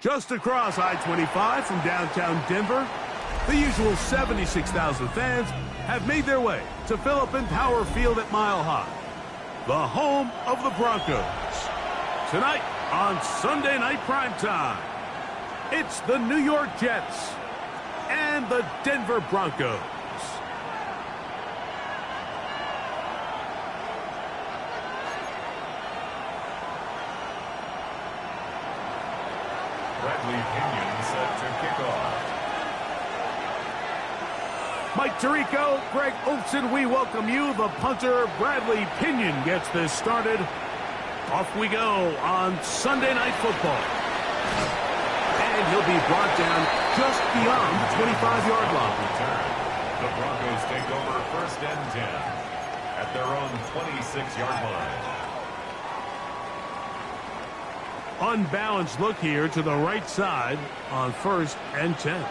Just across I-25 from downtown Denver, the usual 76,000 fans have made their way to Philip Power Field at Mile High, the home of the Broncos. Tonight on Sunday Night Primetime, it's the New York Jets and the Denver Broncos. Set to kick off. Mike Tirico, Greg Olson, we welcome you. The punter, Bradley Pinion, gets this started. Off we go on Sunday Night Football. And he'll be brought down just beyond the 25-yard line. Return. The Broncos take over 1st and 10 at their own 26-yard line. Unbalanced look here to the right side on 1st and 10.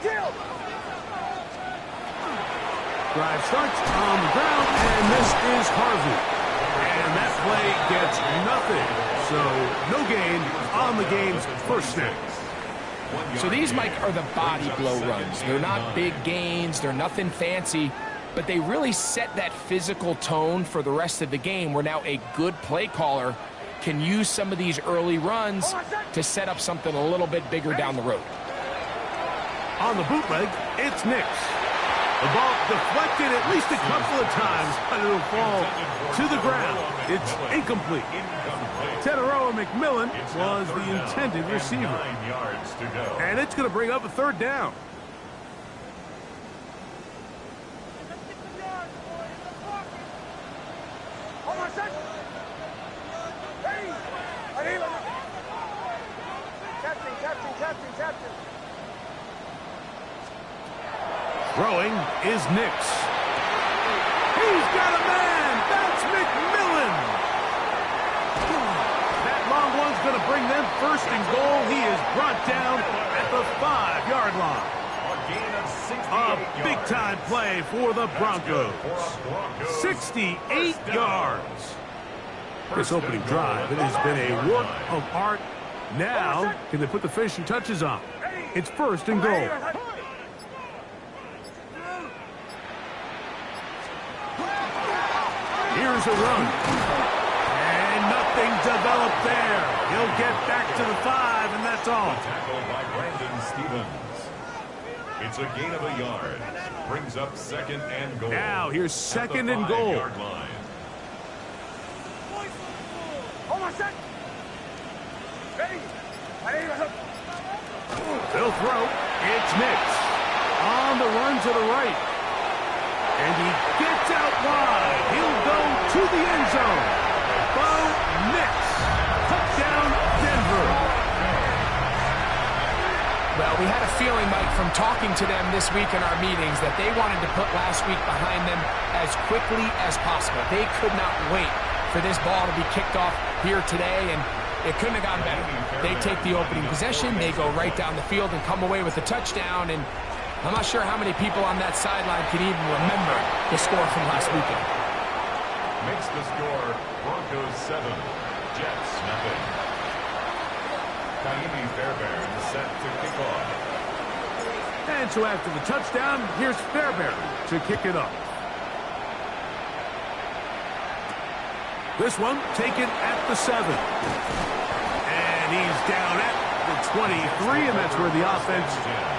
Kill. Drive starts on the ground, and this is Harvey. And that play gets nothing. So no gain on the game's first snap. So these, Mike, are the body blow runs. They're not big gains. They're nothing fancy. But they really set that physical tone for the rest of the game where now a good play caller can use some of these early runs to set up something a little bit bigger down the road. On the bootleg, it's Nix. The ball deflected at least a couple of times, but it'll fall to the ground. It's incomplete. Teteroa McMillan was the intended receiver. And it's going to bring up a 3rd down. Throwing is Nix. He's got a man. That's McMillan. That long one's going to bring them 1st and goal. He is brought down at the 5-yard line. A big-time play for the Broncos. 68 yards. This opening drive, it has been a work of art. Now, can they put the finishing touches on? It's first and goal. Here's a run. And nothing developed there. He'll get back to the 5, and that's all. Tackle by Brandon Stevens. It's a gain of a yard. Brings up second and goal. Now here's second and goal. Yard line. They'll throw. It's Nix. On the run to the right. And he gets out wide. He'll go to the end zone. Bo Nix. Touchdown, Denver. Well, we had a feeling, Mike, from talking to them this week in our meetings that they wanted to put last week behind them as quickly as possible. They could not wait for this ball to be kicked off here today, and it couldn't have gone better. They take the opening possession, they go right down the field and come away with a touchdown, and I'm not sure how many people on that sideline can even remember the score from last weekend. Makes the score Broncos 7, Jets nothing. Kaimi Fairbairn set to kick off. And so after the touchdown, here's Fairbairn to kick it up. This one taken at the 7. And he's down at the 23, and that's where the offense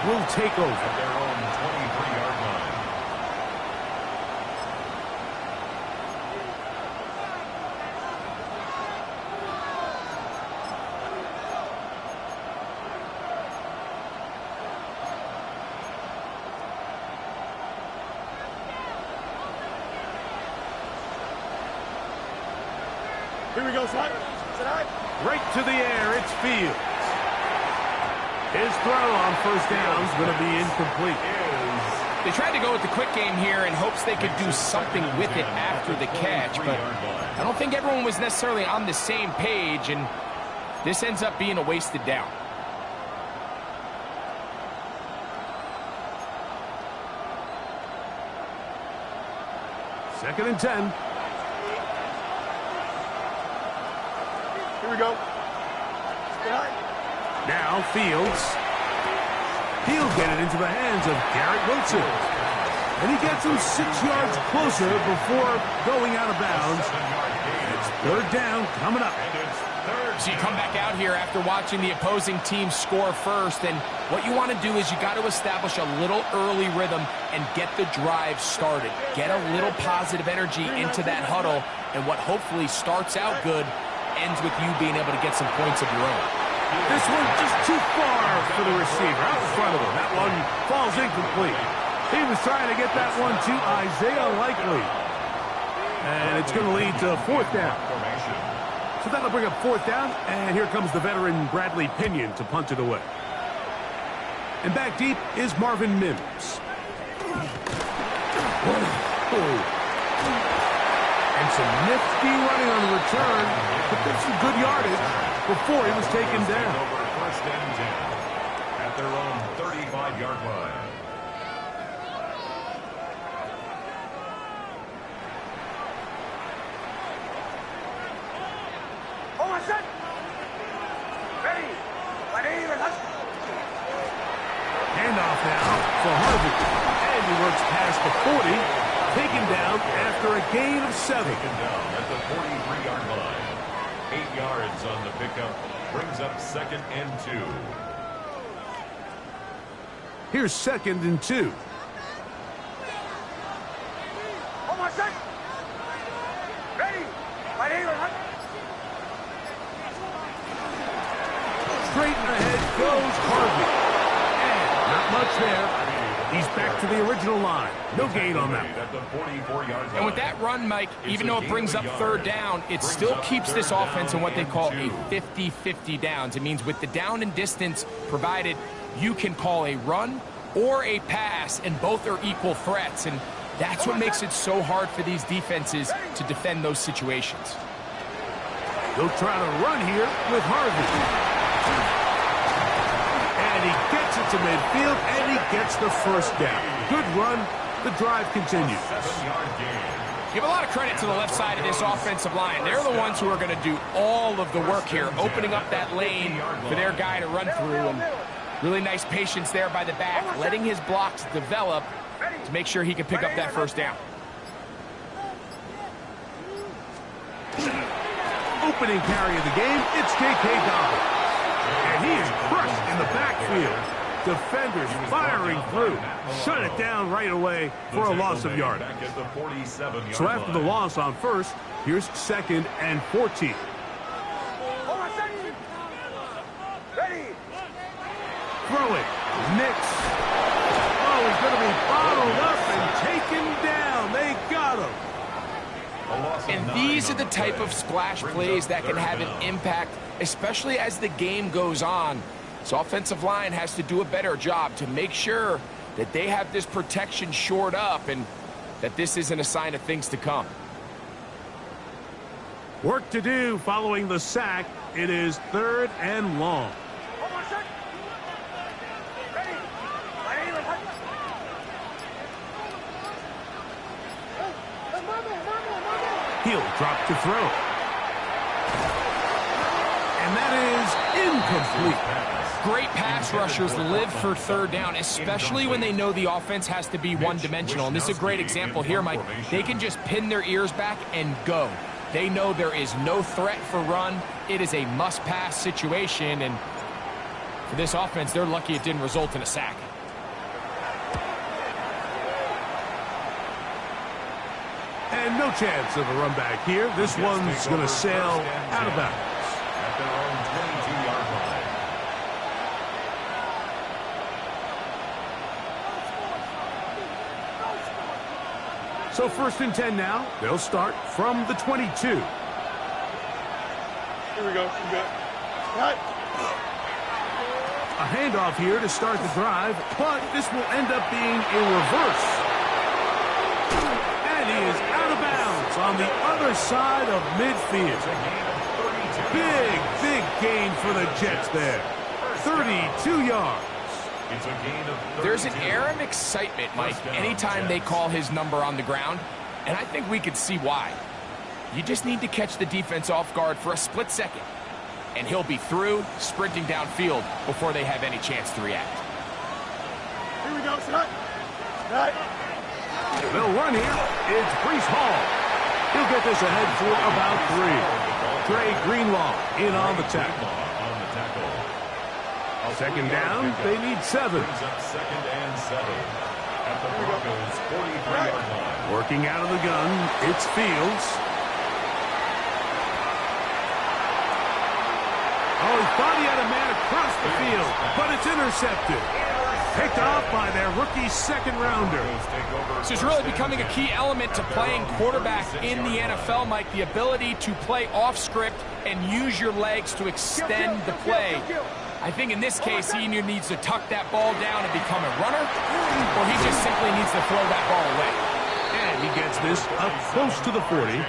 will take over. At their own 23-yard line. Here we go, Slide. Right to the air, it's Fields. His throw on first down is going to be incomplete. They tried to go with the quick game here in hopes they could do something with it after the catch, but I don't think everyone was necessarily on the same page, and this ends up being a wasted down. Second and 10. Here we go. Now Fields. He'll get it into the hands of Garrett Wilson. And he gets him 6 yards closer before going out of bounds. It's third down coming up. So you come back out here after watching the opposing team score first, and what you want to do is you got to establish a little early rhythm and get the drive started. Get a little positive energy into that huddle, and what hopefully starts out good ends with you being able to get some points of your own. This one just too far for the receiver out in front of him. That one falls incomplete. He was trying to get that one to Isaiah Likely. And it's going to lead to fourth down. So that'll bring up fourth down, and here comes the veteran Bradley Pinion to punt it away. And back deep is Marvin Mims. And some nifty running on the return, but then some good yardage before he was taken down. Over first and 10 at their own 35-yard line. Handoff now for Harvey. And he works past the 40, taken down after a gain of 7. Taken down at the 43-yard line. 8 yards on the pickup. Brings up second and 2. Here's second and 2. Straight ahead goes Harvey. And not much there. He's back to the original line. No gain on that. At the 44-yard line. And with that run, Mike, even though it brings up third down, it still keeps this offense in what they call a 50-50 downs. It means with the down and distance provided, you can call a run or a pass, and both are equal threats. And that's what makes it so hard for these defenses to defend those situations. They'll try to run here with Harvey. And he gets it to midfield, and he gets the first down. Good run. The drive continues. 7-yard gain. Give a lot of credit to the left side of this offensive line. They're the ones who are going to do all of the work here, opening up that lane for their guy to run through. And Really nice patience there by the back, letting his blocks develop to make sure he can pick up that first down. Opening carry of the game, it's J.K. Dobbins. And he is crushed in the backfield. Defenders firing through. Shut it down right away for a loss of yardage. So after the loss on first, here's 2nd and 14. Throwing. Nix. Oh, he's going to be bottled up and taken down. They got him. And these are the type of splash plays that can have an impact, especially as the game goes on. So offensive line has to do a better job to make sure that they have this protection shored up and that this isn't a sign of things to come. Work to do following the sack. It is 3rd and long. He'll drop to throw. And that is incomplete. Great pass rushers live for 3rd down, especially when they know the offense has to be one-dimensional. And this is a great example here, Mike. They can just pin their ears back and go. They know there is no threat for run. It is a must-pass situation. And for this offense, they're lucky it didn't result in a sack. And no chance of a run back here. This one's going to sail out of bounds. At their own 22-yard line. So 1st and 10 now. They'll start from the 22. Here we go. Good. Cut. A handoff here to start the drive, but this will end up being a reverse. And he is out of bounds on the other side of midfield. Big gain for the Jets there. 32 yards. It's a gain of There's an air of excitement, Mike, anytime they call his number on the ground, and I think we could see why. You just need to catch the defense off guard for a split second, and he'll be through, sprinting downfield before they have any chance to react. Here we go. Shut. Cut. They'll run here. It's Breece Hall. He'll get this ahead for about 3. Trey Greenlaw in on the tackle. 2nd down, they need 7. Brings up 2nd and 7 at the Broncos' 43-yard line. Working out of the gun, it's Fields. Oh, he thought he had a man across the field, but it's intercepted. Picked off by their rookie 2nd-rounder. This is really becoming a key element to playing quarterback in the NFL, Mike, the ability to play off script and use your legs to extend the play. I think in this case, he either needs to tuck that ball down and become a runner, or he just simply needs to throw that ball away. And he gets this up close to the 40.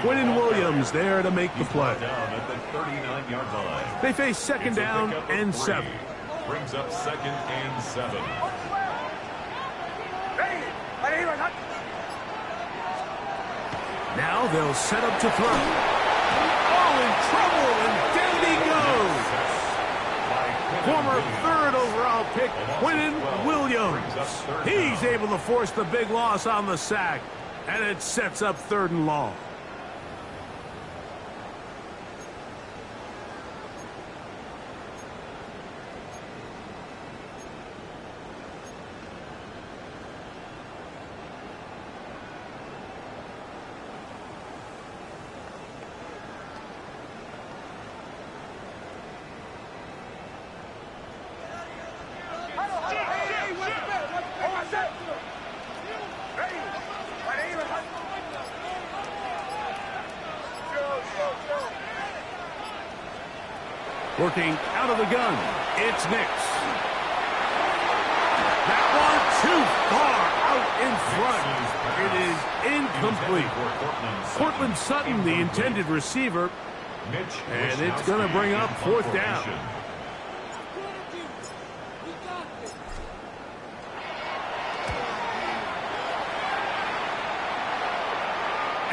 Quentin Williams there to make the play. At the 39-yard line. They face 2nd down and 7. Brings up 2nd and 7. Now they'll set up to throw. Oh, in trouble, and down he goes. Former 3rd overall pick, Quentin Williams. He's able to force the big loss on the sack, and it sets up 3rd and long. Working out of the gun, it's Nix. That one too far out in front. It is incomplete. Cortland Sutton, the intended receiver, and it's going to bring up 4th down.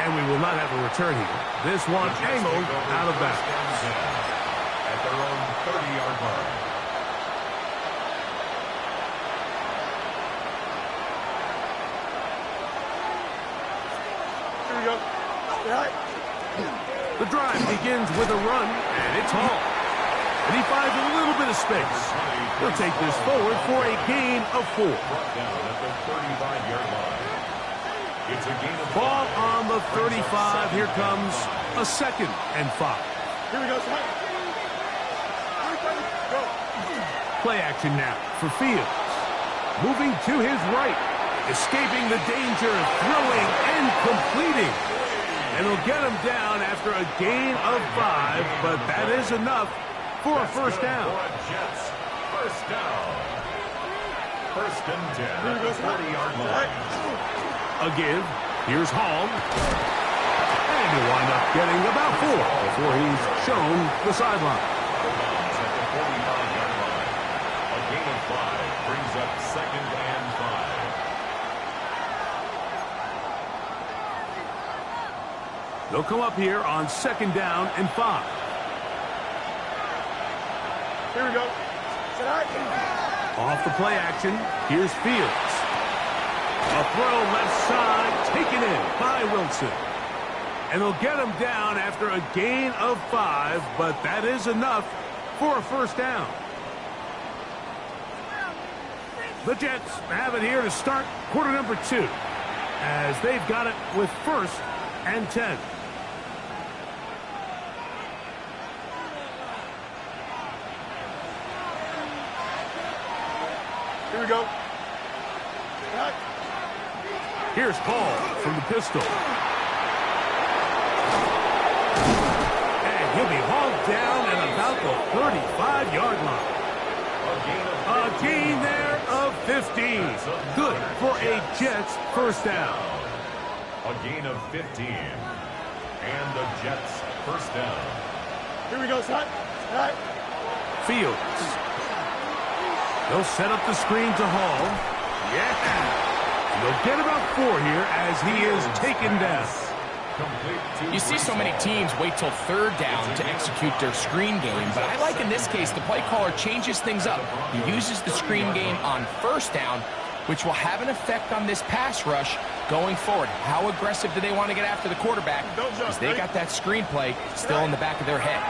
And we will not have a return here. This one angled out of bounds. At their own 30-yard line. we go. Right. The drive begins with a run, and it's Hall. And he finds a little bit of space. He'll take this forward for a gain of 4. Brought down at the 35-yard line. It's a gain of Ball 5. on the 35. Here comes a 2nd and 5. Here we go, son. Go. Play action now for Fields. Moving to his right. Escaping the danger, throwing and completing. And he'll get him down after a gain of 5, but that is enough for a first down. Jets. First down. First and 10 at the 40-yard line. A give. Here's Hall. And he'll wind up getting about 4 before he's shown the sideline. At the 45-yard line. A gain of 5 brings up 2nd and 5. They'll come up here on 2nd down and 5. Here we go. Off the play action, here's Fields. A throw left side, taken in by Wilson. And they'll get him down after a gain of 5, but that is enough for a first down. The Jets have it here to start quarter number 2, as they've got it with 1st and 10. Here we go. Right. Here's Paul from the pistol. And he'll be hauled down at about the 35-yard line. A gain there of 15. Good for a Jets first down. A gain of 15. And the Jets first down. Here we go, son. Right. Fields. They'll set up the screen to Hall. Yeah. They'll get about 4 here as he is taken down. You see so many teams wait till 3rd down to execute their screen game, but I like in this case the play caller changes things up. He uses the screen game on 1st down, which will have an effect on this pass rush going forward. How aggressive do they want to get after the quarterback? Because they got that screen play still in the back of their head.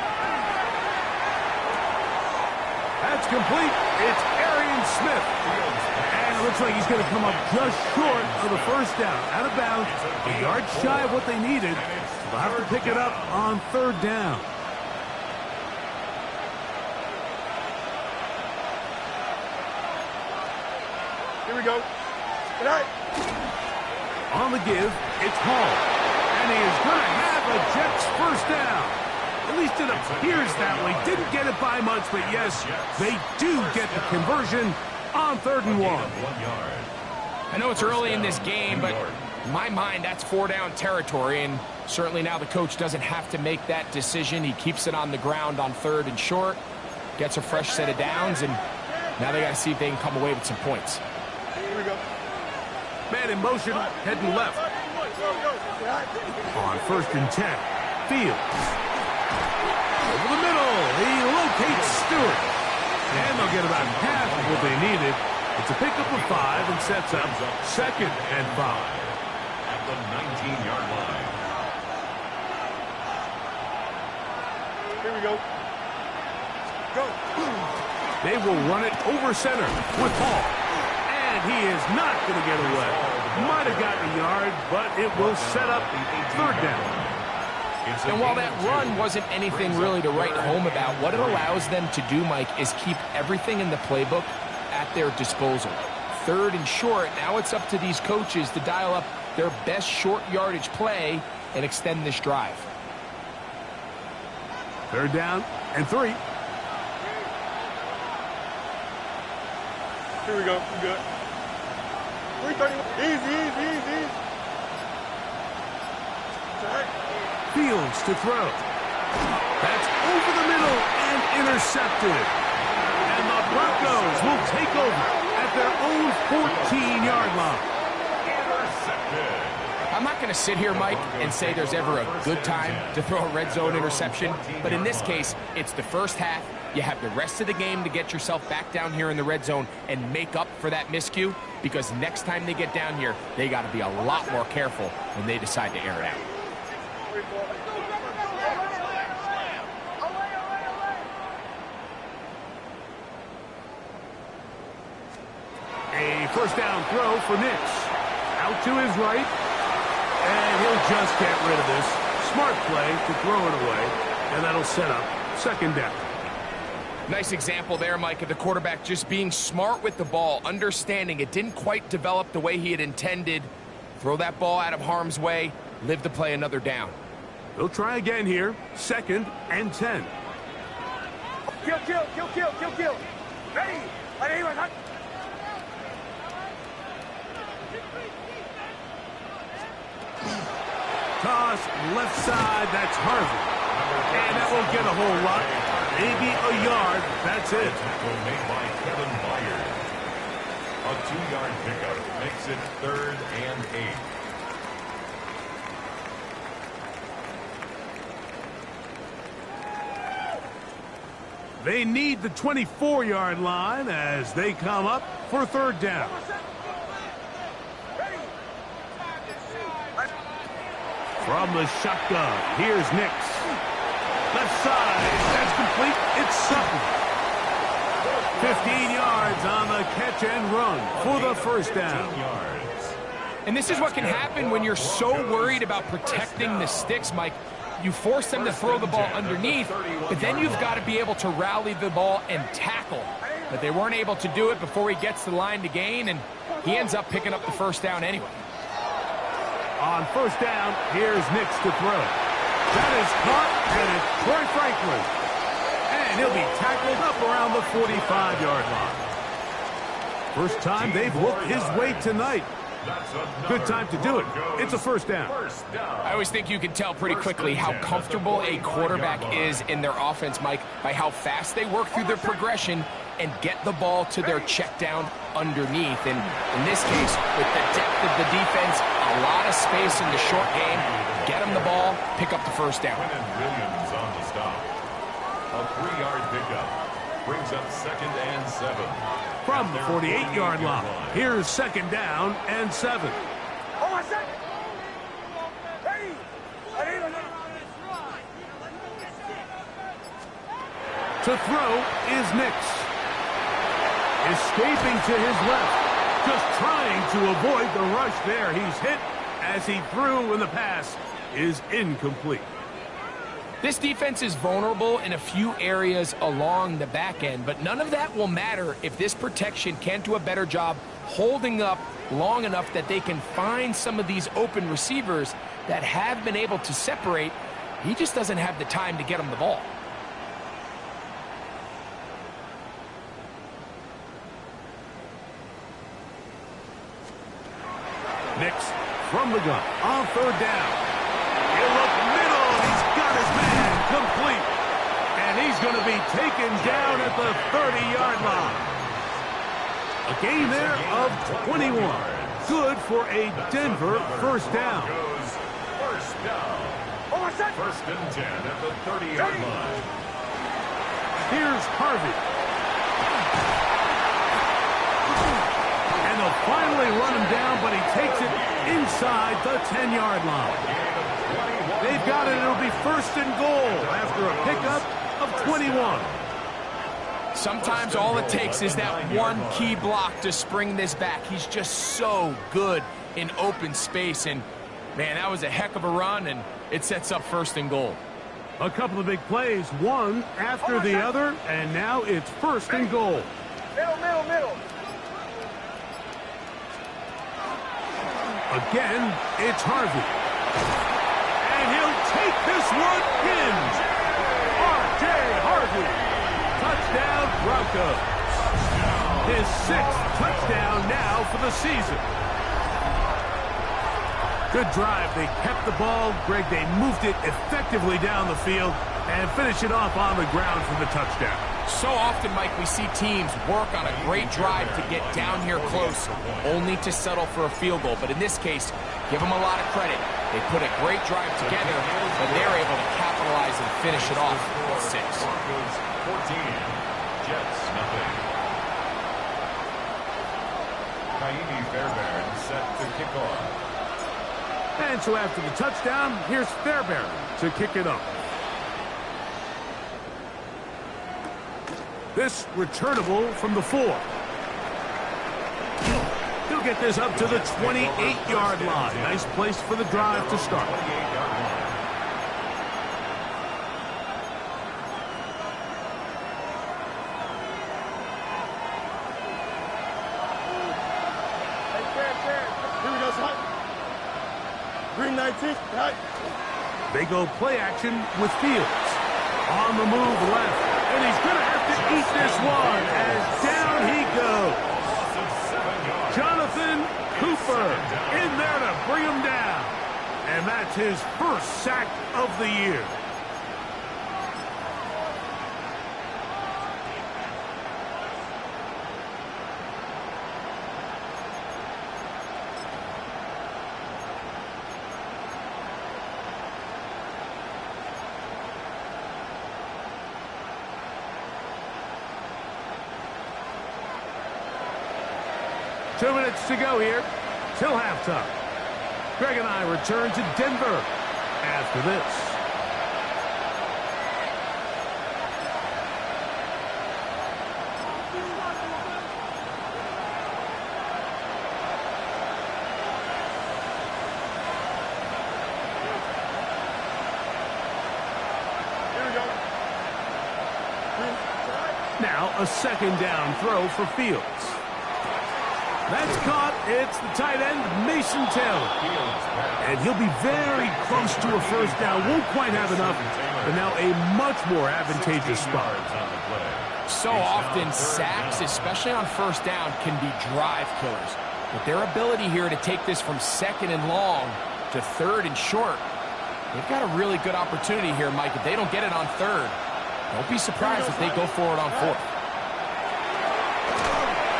That's complete. It's Arian Smith. And it looks like he's going to come up just short of the first down. Out of bounds, a yard shy of what they needed. They'll have to pick it up on 3rd down. Here we go. Good night. On the give, it's Hall. And he is going to have a Jets first down. At least it appears that way. Didn't get it by much, but yes, they do get the conversion on 3rd and 1. I know it's early in this game, but in my mind, that's 4-down territory, and certainly now the coach doesn't have to make that decision. He keeps it on the ground on 3rd and short, gets a fresh set of downs, and now they got to see if they can come away with some points. Here we go. Man in motion, heading left. On 1st and 10, Fields. Over the middle, he locates Stewart. And they'll get about half of what they needed. It's a pickup of 5 and sets up 2nd and 5. At the 19-yard line. Here we go. Go. They will run it over center with Hall. And he is not going to get away. Might have gotten a yard, but it will set up 3rd down. And while that run wasn't anything really to write home about, what it allows them to do, Mike, is keep everything in the playbook at their disposal. 3rd and short, now it's up to these coaches to dial up their best short yardage play and extend this drive. 3rd down and 3. Here we go. We're good. 3:30. Easy. Right. Fields to throw. That's over the middle and intercepted. And the Broncos will take over at their own 14-yard line. Intercepted. I'm not going to sit here, Mike, and say there's ever a good time to throw a red zone interception, but in this case, it's the first half. You have the rest of the game to get yourself back down here in the red zone and make up for that miscue. because next time they get down here, they got to be a lot more careful when they decide to air it out. A first down throw for Nix. Out to his right. And he'll just get rid of this. Smart play to throw it away. And that'll set up second down. Nice example there, Mike, of the quarterback just being smart with the ball, understanding it didn't quite develop the way he had intended. Throw that ball out of harm's way, live to play another down. They'll try again here. 2nd and 10. Kill, kill, kill, kill, kill, kill. Ready. Toss left side. That's Harvey. And that won't get a whole lot. Maybe a yard. That's it. Tackle made by Kevin Byard. A 2-yard pickup makes it 3rd and 8. They need the 24-yard line as they come up for 3rd down. From the shotgun, here's Nix. Left side, that's complete. It's Sutton. 15 yards on the catch and run for the first down. And this is what can happen when you're so worried about protecting the sticks, Mike. You force them to throw the ball underneath, but then you've got to be able to rally the ball and tackle. But they weren't able to do it before he gets the line to gain, and he ends up picking up the first down anyway. On first down, here's Nix to throw. That is caught, and it's Troy Franklin. And he'll be tackled up around the 45-yard line. First time they've whooped his way tonight. Good time to do it. It's a first down. I always think you can tell pretty quickly how comfortable a quarterback is in their offense, Mike, by how fast they work through their progression and get the ball to their check down underneath. And in this case, with the depth of the defense, a lot of space in the short game, get them the ball, pick up the first down. Williams on the stop. A 3-yard pickup brings up 2nd and 7. From the 48-yard line, here's 2nd down and 7. To throw is Nix. Escaping to his left. Just trying to avoid the rush there. He's hit as he threw, and the pass is incomplete. This defense is vulnerable in a few areas along the back end, but none of that will matter if this protection can't do a better job holding up long enough that they can find some of these open receivers that have been able to separate. He just doesn't have the time to get them the ball. Nix from the gun on 3rd down. He'll look middle. He's got his man complete. And he's going to be taken down at the 30-yard line. A gain there of 21. Good for a Denver first down. First down. 1st and 10 at the 30-yard line. Here's Harvey. And they'll finally run him down, but he takes it inside the 10-yard line. They've got it. It'll be 1st and goal after a pickup of 21. Sometimes all it takes is that one key block to spring this back. He's just so good in open space. And, man, that was a heck of a run, and it sets up 1st and goal. A couple of big plays, one after the other, and now it's 1st and goal. Middle. Again, it's Harvey. And he'll take this one in. R.J. Harvey. Touchdown, Broncos. His 6th touchdown now for the season. Good drive. They kept the ball. Greg, they moved it effectively down the field and finish it off on the ground for the touchdown. So often, Mike, we see teams work on a great drive to get down here close, only to settle for a field goal. But in this case, give them a lot of credit. They put a great drive together, but they're able to capitalize and finish it off with 6. Broncos 14, Jets nothing. Fairbairn set to kick off. And so after the touchdown, here's Fairbairn to kick it up. This returnable from the 4. He'll get this up to the 28-yard line. Nice place for the drive to start. Green 19. Right. They go play action with Fields. On the move left. And he's going to have to eat this one as down he goes. Jonathan Cooper in there to bring him down. And that's his first sack of the year. Two minutes to go here till halftime. Greg and I return to Denver after this. Here we go. Now a second down throw for Fields. That's caught. It's the tight end, Mason Taylor. And he'll be very close to a first down. Won't quite have enough, but now a much more advantageous spot. So often, sacks, especially on first down, can be drive killers. But their ability here to take this from second and long to third and short, they've got a really good opportunity here, Mike. If they don't get it on third, don't be surprised if they go for it on fourth.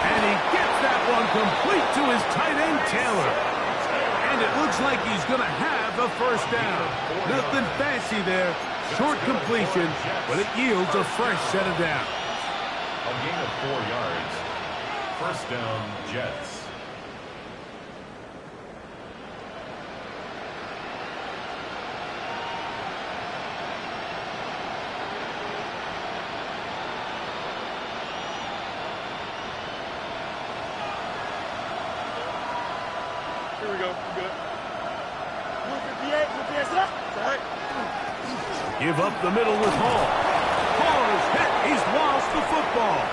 And he gets that one complete to his tight end, Taylor. And it looks like he's going to have a first down. Nothing fancy there. Short completion, but it yields a fresh set of downs. A gain of 4 yards. First down, Jets. Here we go. Good. 58, 58 left. All right. Give up the middle with Hall. Hall is hit. He's lost the football.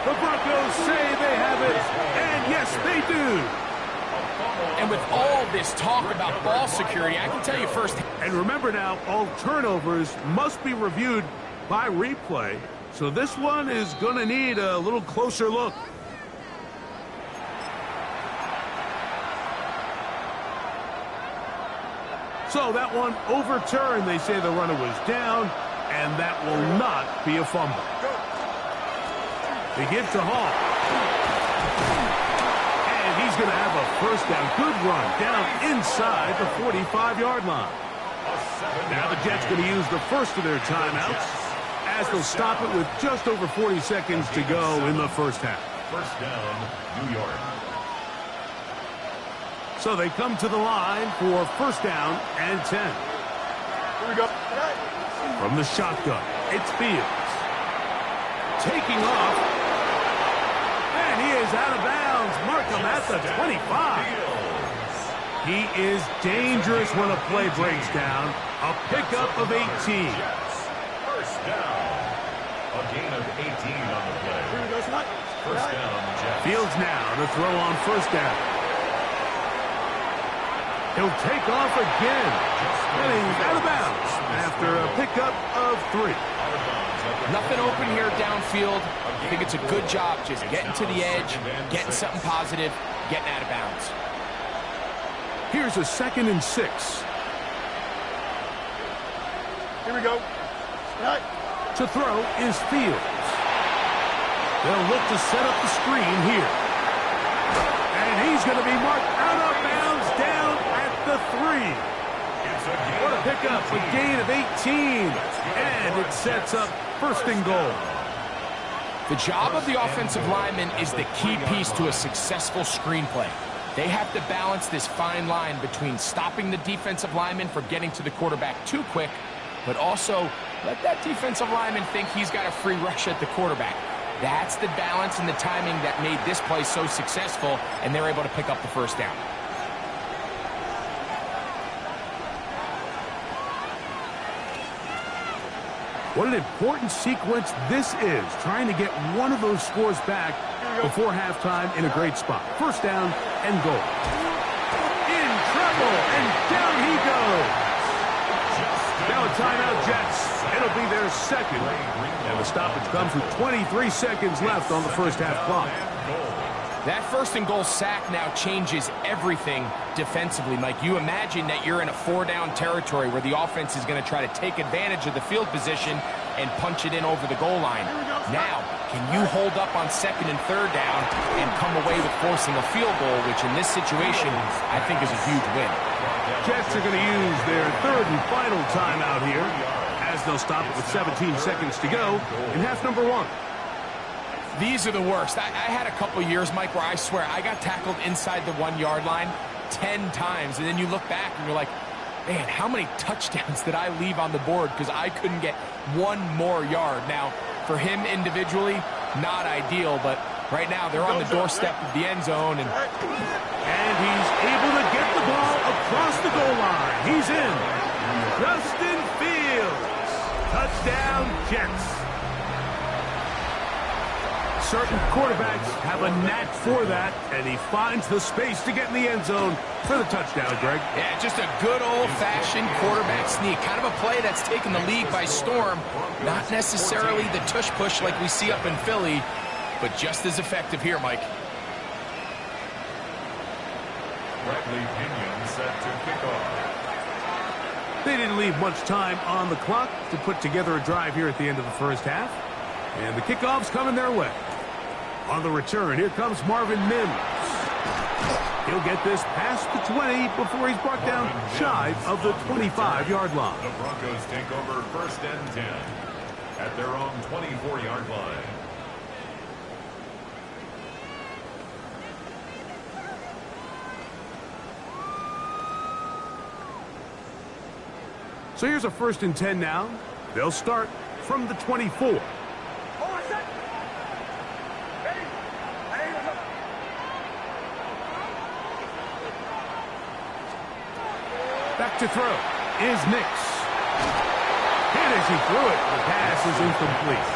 The Broncos say they have it, and yes, they do. And with all this talk about ball security, I can tell you first. And remember now, all turnovers must be reviewed by replay, so this one is going to need a little closer look. So that one overturned. They say the runner was down, and that will not be a fumble. They give to Hall. And he's going to have a first down. Good run down inside the 45-yard line. Now the Jets going to use the first of their timeouts as they'll stop it with just over 40 seconds to go in the first half. First down, New York. So they come to the line for first down and 10. Here we go. From the shotgun, it's Fields. Taking off. And he is out of bounds. Mark him at the 25. He is dangerous when a play breaks down. A pickup of 18. First down. A gain of 18 on the play. Here we go. First down, Jets. Fields now to throw on first down. He'll take off again. And he's out of bounds after a pickup of 3. Nothing open here downfield. I think it's a good job just getting to the edge, getting something positive, getting out of bounds. Here's a 2nd and 6. Here we go. Right. To throw is Fields. They'll look to set up the screen here. And he's going to be marked out of bounds down at the 3. What a pickup, a gain of 18. And it sets up first and goal. The job of the offensive lineman is the key piece to a successful screenplay. They have to balance this fine line between stopping the defensive lineman from getting to the quarterback too quick, but also let that defensive lineman think he's got a free rush at the quarterback. That's the balance and the timing that made this play so successful, and they're able to pick up the first down. What an important sequence this is, trying to get one of those scores back before halftime in a great spot. First down and goal. In trouble, and down he goes. Now a timeout, Jets. It'll be their second. And the stoppage comes with 23 seconds left on the first half clock. That first and goal sack now changes everything defensively, Mike. You imagine that you're in a four-down territory where the offense is going to try to take advantage of the field position and punch it in over the goal line. Now, can you hold up on second and third down and come away with forcing a field goal, which in this situation I think is a huge win. Jets are going to use their third and final timeout here, as they'll stop it with 17 seconds to go in half number one. These are the worst. I had a couple years, Mike, where I swear I got tackled inside the 1 yard line 10 times. And then you look back and you're like, man, how many touchdowns did I leave on the board because I couldn't get one more yard? Now, for him individually, not ideal, but right now they're on the doorstep of the end zone. And he's able to get the ball across the goal line. He's in. Justin Fields. Touchdown, Jets. Certain quarterbacks have a knack for that, and he finds the space to get in the end zone for the touchdown, Greg. Yeah, just a good old-fashioned quarterback sneak. Kind of a play that's taken the league by storm. Not necessarily the tush-push like we see up in Philly, but just as effective here, Mike. Bradley Pinion set to kick off. They didn't leave much time on the clock to put together a drive here at the end of the first half. And the kickoff's coming their way. On the return, here comes Marvin Mims. He'll get this past the 20 before he's brought down shy of the 25-yard line. The Broncos take over first and 10 at their own 24-yard line. So here's a first and 10 now. They'll start from the 24. Back to throw is Nix. And as he threw it, the pass is incomplete.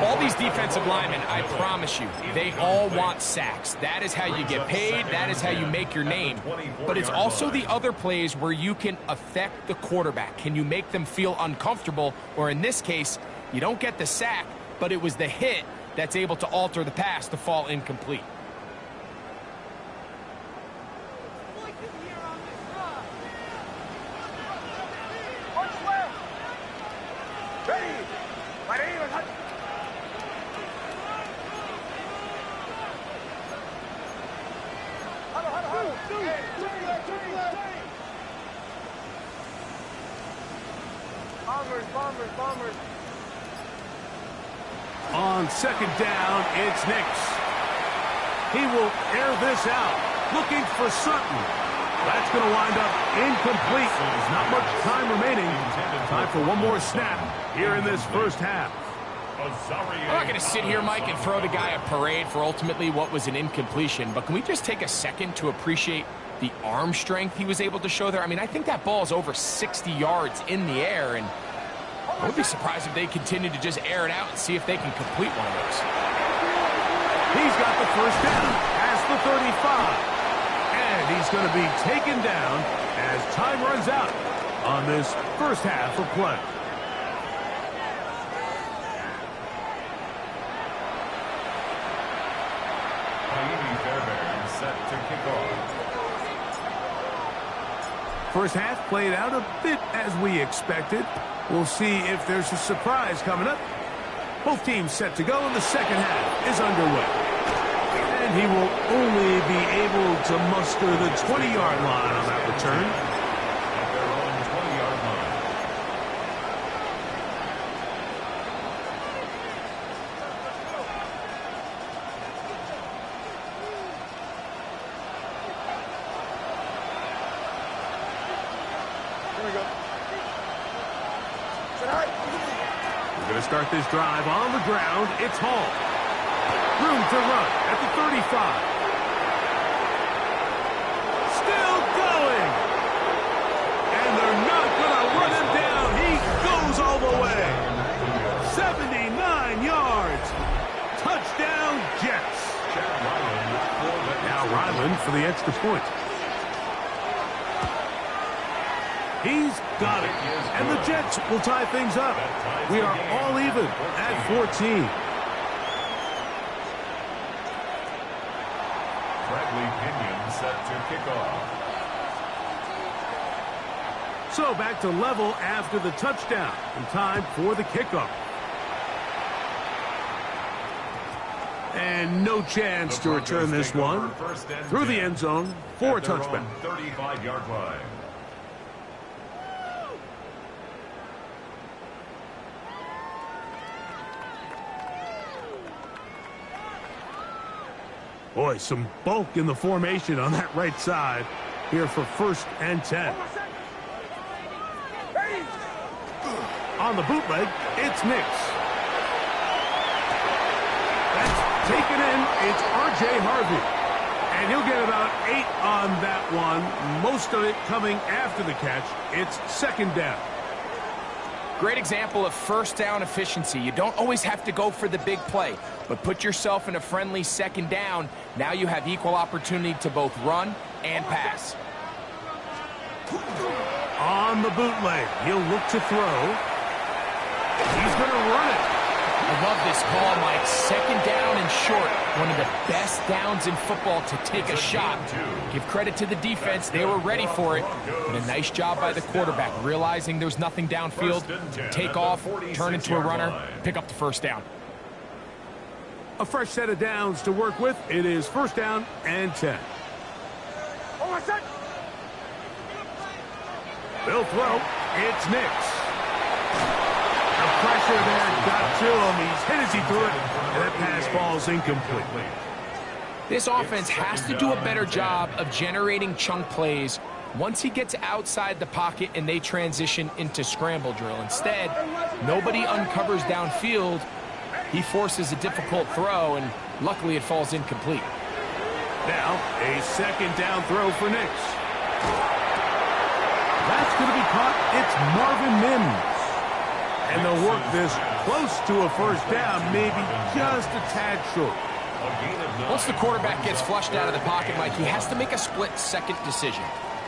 All these defensive linemen, I promise you, they all want sacks. That is how you get paid. That is how you make your name. But it's also the other plays where you can affect the quarterback. Can you make them feel uncomfortable? Or in this case, you don't get the sack, but it was the hit that's able to alter the pass to fall incomplete. Bombers. On second down, it's Nix. He will air this out, looking for Sutton. That's going to wind up incomplete. There's not much time remaining. Time for one more snap here in this first half. I'm not going to sit here, Mike, and throw the guy a parade for ultimately what was an incompletion, but can we just take a second to appreciate the arm strength he was able to show there? I mean, I think that ball is over 60 yards in the air, and I would be surprised if they continue to just air it out and see if they can complete one of those. He's got the first down past the 35. And he's going to be taken down as time runs out on this first half of play. Set to kick off. First half played out a bit as we expected. We'll see if there's a surprise coming up. Both teams set to go, and the second half is underway. And he will only be able to muster the 20-yard line on that return. At their own 20-yard line. Here we go. We're going to start this drive on the ground. It's Hall. Room to run at the 35. Still going. And they're not going to run him down. He goes all the way. 79 yards. Touchdown, Jets. Now Ryland for the extra point. He's got it. And the Jets will tie things up. We are all even at 14. Bradley Pinion set to kick off. So back to level after the touchdown. And time for the kickoff. And no chance to return this one. Through the end zone for a touchback. 35-yard line. Boy, some bulk in the formation on that right side here for 1st and 10. On the bootleg, it's Nix. That's taken in. It's R.J. Harvey. And he'll get about 8 on that one. Most of it coming after the catch. It's 2nd down. Great example of 1st down efficiency. You don't always have to go for the big play, but put yourself in a friendly 2nd down. Now you have equal opportunity to both run and pass. On the bootleg, he'll look to throw. He's going to run it. I love this call, Mike. 2nd down and short. One of the best downs in football to take a shot. Give credit to the defense. They were ready for it. And a nice job by the quarterback, realizing there's nothing downfield. Take off, turn into a runner, pick up the 1st down. A fresh set of downs to work with. It is 1st down and 10. They'll throw. It's Nix. The pressure there got to him. He's hit as he threw it, and that pass falls incomplete. This offense has to do a better job of generating chunk plays once he gets outside the pocket and they transition into scramble drill. Instead, nobody uncovers downfield. He forces a difficult throw, and luckily it falls incomplete. Now, a 2nd down throw for Nix. That's going to be caught. It's Marvin Mims. And they'll work this close to a 1st down, maybe just a tad short. Once the quarterback gets flushed out of the pocket, Mike, he has to make a split-second decision.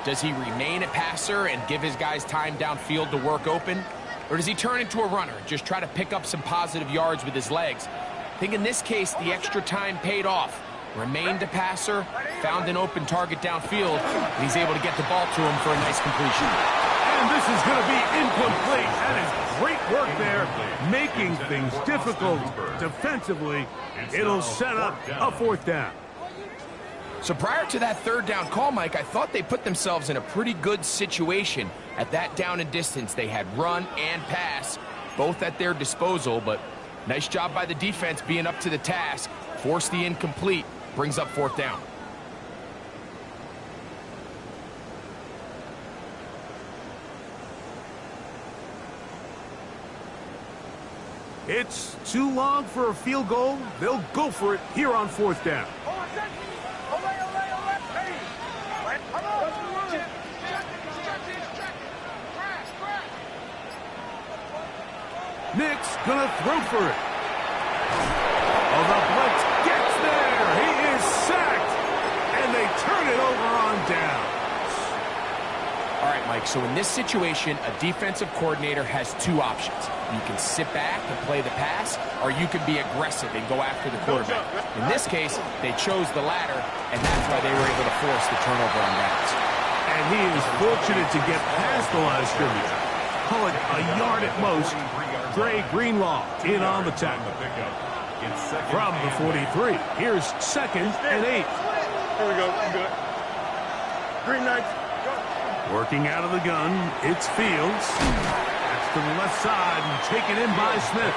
Does he remain a passer and give his guys time downfield to work open? Or does he turn into a runner and just try to pick up some positive yards with his legs? I think in this case, the extra time paid off. Remained a passer, found an open target downfield, and he's able to get the ball to him for a nice completion. And this is going to be incomplete. That is great work there, making things difficult defensively. It'll set up a 4th down. So prior to that 3rd down call, Mike, I thought they put themselves in a pretty good situation. At that down and distance, they had run and pass, both at their disposal, but nice job by the defense being up to the task. Force the incomplete, brings up 4th down. It's too long for a field goal. They'll go for it here on 4th down. Nix gonna throw for it. Oh, the blitz gets there. He is sacked, and they turn it over on down. All right, Mike, so in this situation, a defensive coordinator has 2 options. You can sit back and play the pass, or you can be aggressive and go after the quarterback. In this case, they chose the latter, and that's why they were able to force the turnover on downs. And he is fortunate to get past the line of scrimmage. Call it a yard at most. Dre Greenlaw in on the tackle. From the 43, here's 2nd and 8. Here we go. Good. Green Knights. Working out of the gun, it's Fields. That's to the left side and taken in by Smith.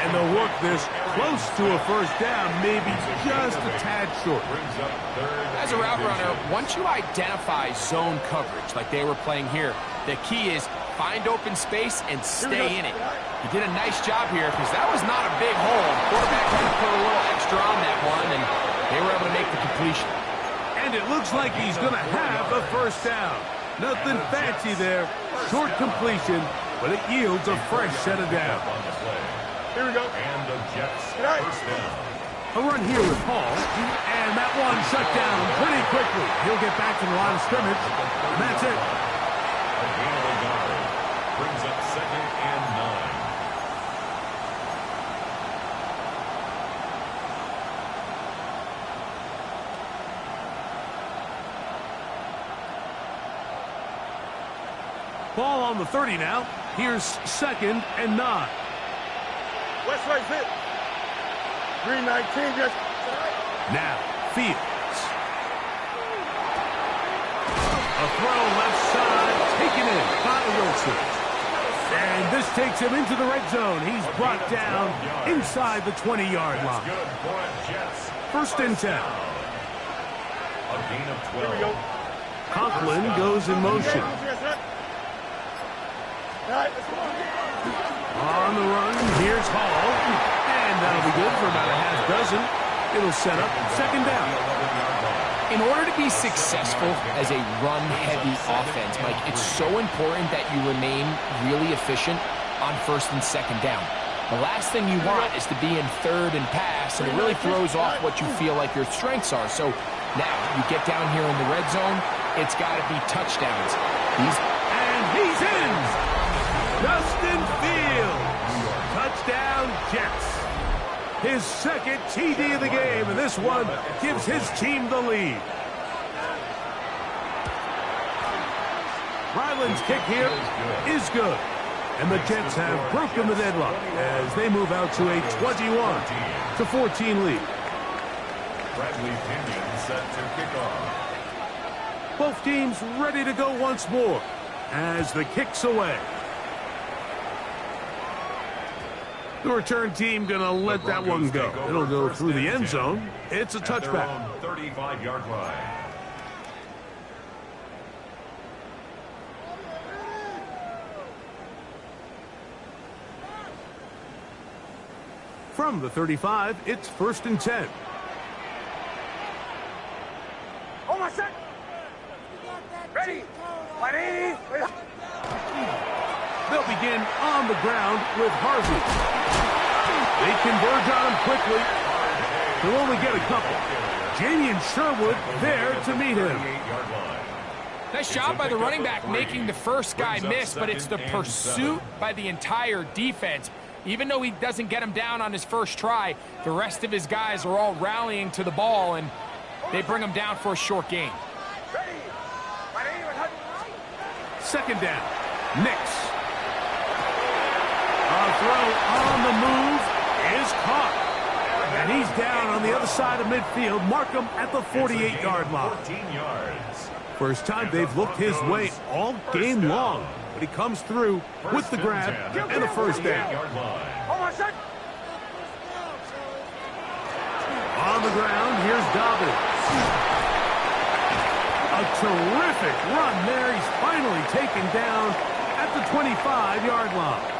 And they'll work this close to a first down, maybe just a tad short. As a route runner, once you identify zone coverage like they were playing here, the key is find open space and stay in it. He did a nice job here because that was not a big hole. Quarterback had to put a little extra on that one, and they were able to make the completion. And it looks like he's going to have a first down. Nothing fancy there. Short completion, but it yields a fresh set of downs. Here we go. And the Jets first down. A run here with Hall, and that one shut down pretty quickly. He'll get back to the line of scrimmage, and that's it. A gain of a yard brings up 2nd and 9. Ball on the 30 now. Here's 2nd and 9. West right hit. 319, yes. Now, Fields. A throw left side, taken in by Wilson. And this takes him into the red zone. He's brought down inside the 20-yard line. First and 10. A gain of 12. Here we go. Conklin goes in motion. On the run, here's Hall. And that'll be good for about a half dozen. It'll set up 2nd down. In order to be successful as a run-heavy offense, Mike, it's so important that you remain really efficient on 1st and 2nd down. The last thing you want is to be in 3rd and pass, and it really throws off what you feel like your strengths are. So now you get down here in the red zone, it's got to be touchdowns. And he's in! Justin Fields! Touchdown, Jets. His 2nd TD of the game, and this one gives his team the lead. Ryland's kick here is good. And the Jets have broken the deadlock as they move out to a 21-14 lead. Bradley Pinion set to kick off. Both teams ready to go once more as the kick's away. The return team going to let that one go. It'll go through the end zone. It's a touchback. 35-yard line. From the 35, it's 1st and 10. Oh, my set. Ready. Ready. They'll begin on the ground with Harvey. They converge on him quickly. He'll only get a couple. Jamie and Sherwood there to meet him. Nice job by the running back making the first guy miss, but it's the pursuit by the entire defense. Even though he doesn't get him down on his first try, the rest of his guys are all rallying to the ball, and they bring him down for a short gain. 2nd down. Nix. A throw on the move is caught. And he's down on the other side of midfield. Mark him at the 48-yard line. 14 yards. First time they've looked his way all game long. But he comes through with the grab and the first down. On the ground, here's Dobbins. A terrific run there. He's finally taken down at the 25-yard line.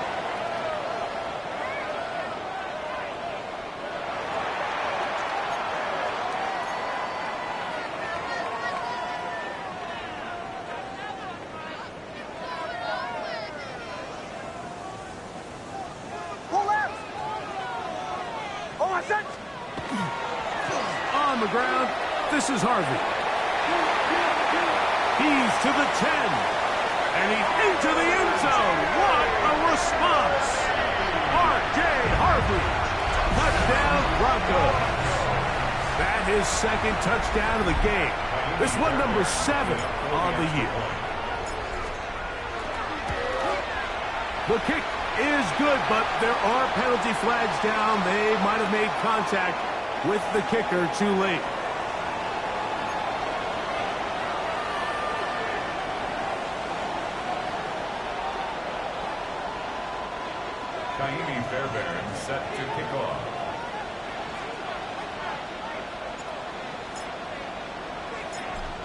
On the ground, this is Harvey. He's to the 10. And he's into the end zone. What a response. R.J. Harvey. Touchdown, Broncos. That is 2nd touchdown of the game. This one number 7 on the year. The kick is good, but there are penalty flags down. They might have made contact with the kicker too late. Kaimi Fairbairn set to kick off.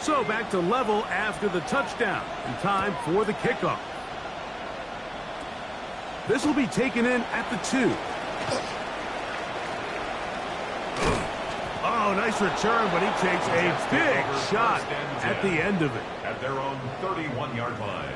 So back to level after the touchdown, and time for the kickoff. This will be taken in at the 2. Oh, nice return, but he takes a big shot at the end of it. At their own 31-yard line.